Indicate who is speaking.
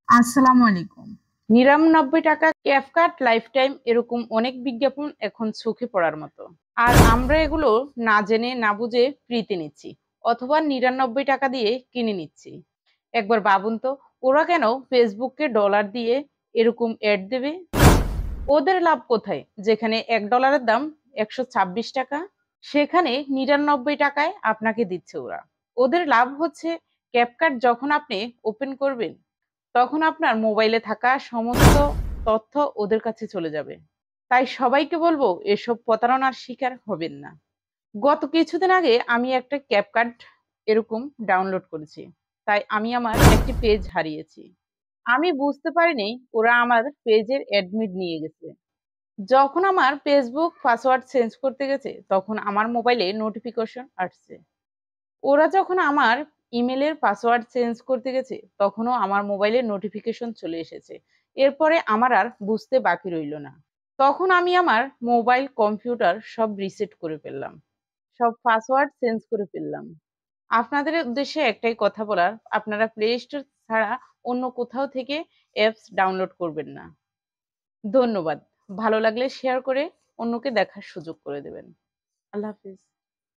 Speaker 1: আসসালামু আলাইকুম।
Speaker 2: ৯৯ টাকা ক্যাপকাট লাইফটাইম এরকম অনেক বিজ্ঞাপন এখন চোখে পড়ার মতো। আর আমরা এগুলো না জেনে না বুঝে ফ্রিতে নিচ্ছি অথবা ৯৯ টাকা দিয়ে কিনে নিচ্ছি। একবার ভাবুন তো, ওরা কেন ফেসবুককে ডলার দিয়ে এরকম অ্যাড দেবে? ওদের লাভ কোথায়? যেখানে $১ দাম ১২৬ টাকা, সেখানে ৯৯ টাকায় আপনাকে দিচ্ছে ওরা। ওদের লাভ হচ্ছে ক্যাপকাট যখন আপনি ওপেন করবেন তখন আপনার মোবাইলে থাকা সমস্ত তথ্য ওদের কাছে চলে যাবে। তাই সবাইকে বলবো এসব প্রতারণার শিকার হবেন না। গত কিছুদিন আগে আমি একটা ক্যাপকাট এরকম ডাউনলোড করেছি। তাই আমি আমার একটি পেজ হারিয়েছি। আমি বুঝতে পারিনি ওরা আমার পেজের অ্যাডমিট নিয়ে গেছে। যখন আমার ফেসবুক পাসওয়ার্ড চেঞ্জ করতে গেছে তখন আমার মোবাইলে নোটিফিকেশন আসছে। ওরা যখন আমার ইমেলের পাসওয়ার্ড চেঞ্জ করতে গেছে তখনও আমার মোবাইলে নোটিফিকেশন চলে এসেছে। এরপরে আমার আর বুঝতে বাকি রইল না। তখন আমি আমার মোবাইল, কম্পিউটার সব রিসেট করে ফেললাম। সব পাসওয়ার্ড চেঞ্জ করে ফেললাম। আপনাদের উদ্দেশ্যে একটাই কথা বলার, আপনারা প্লে স্টোর ছাড়া অন্য কোথাও থেকে অ্যাপস ডাউনলোড করবেন না। ধন্যবাদ। ভালো লাগলে শেয়ার করে অন্যকে দেখার সুযোগ করে দেবেন। আল্লাহ হাফিজ।